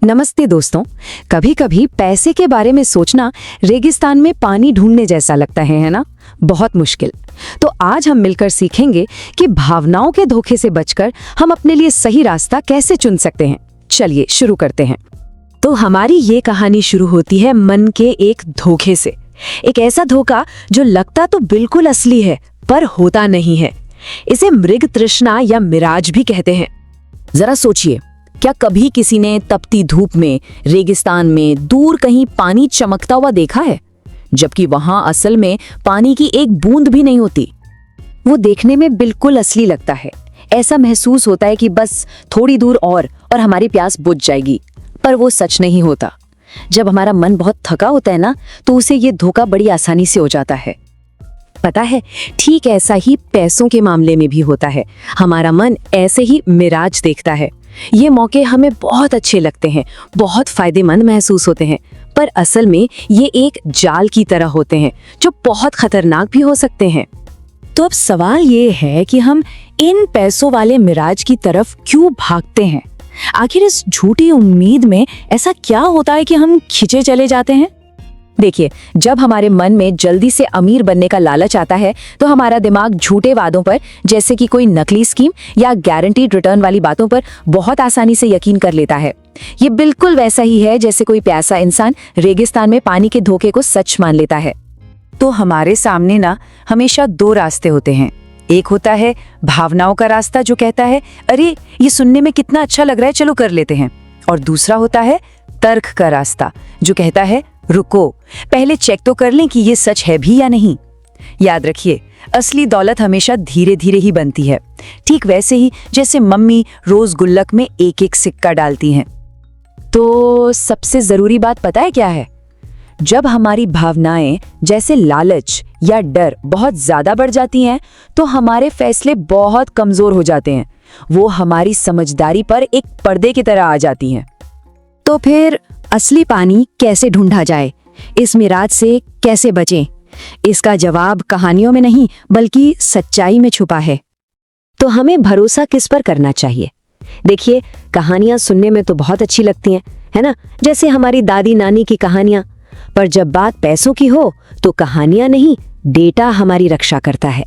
नमस्ते दोस्तों। कभी कभी पैसे के बारे में सोचना रेगिस्तान में पानी ढूंढने जैसा लगता है ना? बहुत मुश्किल। तो आज हम मिलकर सीखेंगे कि भावनाओं के धोखे से बचकर हम अपने लिए सही रास्ता कैसे चुन सकते हैं। चलिए शुरू करते हैं। तो हमारी ये कहानी शुरू होती है मन के एक धोखे से। एक ऐसा धोखा जो लगता तो बिल्कुल असली है पर होता नहीं है। इसे मृग तृष्णा या मिराज भी कहते हैं। जरा सोचिए, क्या कभी किसी ने तपती धूप में, रेगिस्तान में दूर कहीं पानी चमकता हुआ देखा है, जबकि वहां असल में पानी की एक बूंद भी नहीं होती? वो देखने में बिल्कुल असली लगता है। ऐसा महसूस होता है कि बस थोड़ी दूर और हमारी प्यास बुझ जाएगी, पर वो सच नहीं होता। जब हमारा मन बहुत थका होता है ना, तो उसे ये धोखा बड़ी आसानी से हो जाता है। पता है, ठीक ऐसा ही पैसों के मामले में भी होता है। हमारा मन ऐसे ही मिराज देखता है। ये मौके हमें बहुत अच्छे लगते हैं, बहुत फायदेमंद महसूस होते हैं, पर असल में ये एक जाल की तरह होते हैं जो बहुत खतरनाक भी हो सकते हैं। तो अब सवाल ये है कि हम इन पैसों वाले मिराज की तरफ क्यों भागते हैं? आखिर इस झूठी उम्मीद में ऐसा क्या होता है कि हम खिंचे चले जाते हैं? देखिए, जब हमारे मन में जल्दी से अमीर बनने का लालच आता है, तो हमारा दिमाग झूठे वादों पर, जैसे कि कोई नकली स्कीम या गारंटीड रिटर्न वाली बातों पर बहुत आसानी से यकीन कर लेता है। ये बिल्कुल वैसा ही है जैसे कोई प्यासा इंसान रेगिस्तान में पानी के धोखे को सच मान लेता है। तो हमारे सामने ना हमेशा दो रास्ते होते हैं। एक होता है भावनाओं का रास्ता, जो कहता है अरे ये सुनने में कितना अच्छा लग रहा है, चलो कर लेते हैं। और दूसरा होता है तर्क का रास्ता, जो कहता है रुको, पहले चेक तो कर लें कि ये सच है भी या नहीं। याद रखिए, असली दौलत हमेशा धीरे धीरे ही बनती है, ठीक वैसे ही जैसे मम्मी रोज गुल्लक में एक एक सिक्का डालती हैं। तो सबसे जरूरी बात पता है क्या है? जब हमारी भावनाएं जैसे लालच या डर बहुत ज्यादा बढ़ जाती हैं, तो हमारे फैसले बहुत कमजोर हो जाते हैं। वो हमारी समझदारी पर एक पर्दे की तरह आ जाती हैं। तो फिर असली पानी कैसे ढूंढा जाए? इस मिराज से कैसे बचें? इसका जवाब कहानियों में नहीं बल्कि सच्चाई में छुपा है। तो हमें भरोसा किस पर करना चाहिए? देखिए, कहानियां सुनने में तो बहुत अच्छी लगती हैं, है ना, जैसे हमारी दादी नानी की कहानियां। पर जब बात पैसों की हो, तो कहानियां नहीं, डेटा हमारी रक्षा करता है।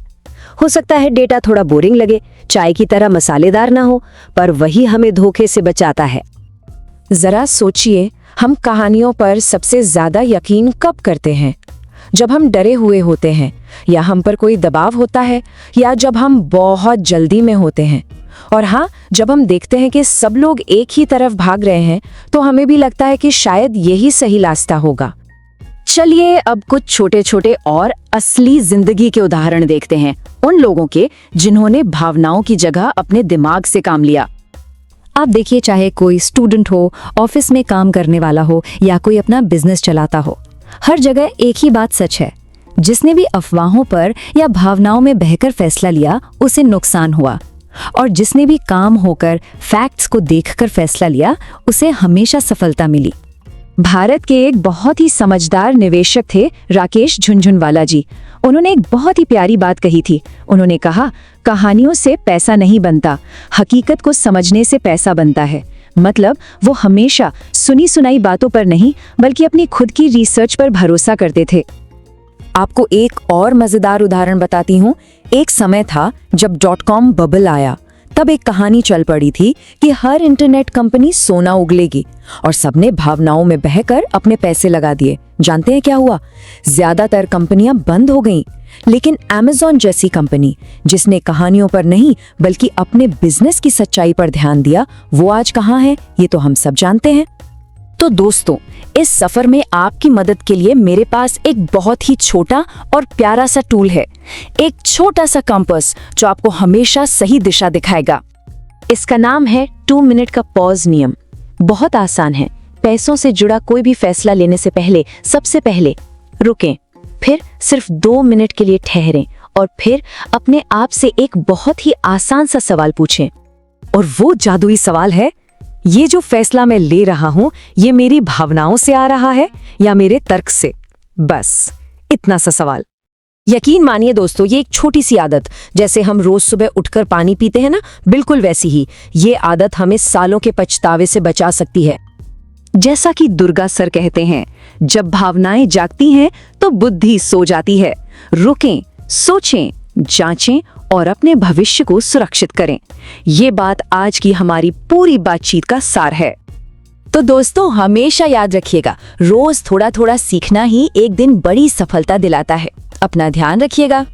हो सकता है डेटा थोड़ा बोरिंग लगे, चाय की तरह मसालेदार ना हो, पर वही हमें धोखे से बचाता है। जरा सोचिए, हम कहानियों पर सबसे ज्यादा यकीन कब करते हैं? जब हम डरे हुए होते हैं, या हम पर कोई दबाव होता है, या जब हम बहुत जल्दी में होते हैं। और हाँ, जब हम देखते हैं कि सब लोग एक ही तरफ भाग रहे हैं, तो हमें भी लगता है कि शायद यही सही रास्ता होगा। चलिए अब कुछ छोटे छोटे और असली जिंदगी के उदाहरण देखते हैं, उन लोगों के जिन्होंने भावनाओं की जगह अपने दिमाग से काम लिया। आप देखिए, चाहे कोई स्टूडेंट हो, ऑफिस में काम करने वाला हो, या कोई अपना बिजनेस चलाता हो, हर जगह एक ही बात सच है। जिसने भी अफवाहों पर या भावनाओं में बहकर फैसला लिया, उसे नुकसान हुआ। और जिसने भी काम होकर फैक्ट्स को देखकर फैसला लिया, उसे हमेशा सफलता मिली। भारत के एक बहुत ही समझदार निवेशक थे राकेश झुनझुनवाला जी। उन्होंने एक बहुत ही प्यारी बात कही थी। उन्होंने कहा, कहानियों से पैसा नहीं बनता, हकीकत को समझने से पैसा बनता है। मतलब वो हमेशा सुनी सुनाई बातों पर नहीं बल्कि अपनी खुद की रिसर्च पर भरोसा करते थे। आपको एक और मजेदार उदाहरण बताती हूँ। एक समय था जब .com बबल आया। तब एक कहानी चल पड़ी थी कि हर इंटरनेट कंपनी सोना उगलेगी, और सबने भावनाओं में बहकर अपने पैसे लगा दिए। जानते हैं क्या हुआ? ज्यादातर कंपनियां बंद हो गईं, लेकिन Amazon जैसी कंपनी, जिसने कहानियों पर नहीं बल्कि अपने बिजनेस की सच्चाई पर ध्यान दिया, वो आज कहाँ है, ये तो हम सब जानते हैं। तो दोस्तों, इस सफर में आपकी मदद के लिए मेरे पास एक बहुत ही छोटा और प्यारा सा टूल है, एक छोटा सा कंपास जो आपको हमेशा सही दिशा दिखाएगा। इसका नाम है 2 मिनट का पॉज नियम। बहुत आसान है। पैसों से जुड़ा कोई भी फैसला लेने से पहले सबसे पहले रुकें, फिर सिर्फ 2 मिनट के लिए ठहरें, और फिर अपने आप से एक बहुत ही आसान सा सवाल पूछें। और वो जादुई सवाल है, ये जो फैसला मैं ले रहा हूं, ये मेरी भावनाओं से आ रहा है या मेरे तर्क से? बस इतना सा सवाल। यकीन मानिए दोस्तों, ये एक छोटी सी आदत, जैसे हम रोज सुबह उठकर पानी पीते हैं ना, बिल्कुल वैसी ही ये आदत हमें सालों के पछतावे से बचा सकती है। जैसा कि दुर्गा सर कहते हैं, जब भावनाएं जागती हैं तो बुद्धि सो जाती है। रुकें, सोचें, जांचें और अपने भविष्य को सुरक्षित करें। ये बात आज की हमारी पूरी बातचीत का सार है। तो दोस्तों, हमेशा याद रखिएगा, रोज थोड़ा थोड़ा सीखना ही एक दिन बड़ी सफलता दिलाता है। अपना ध्यान रखिएगा।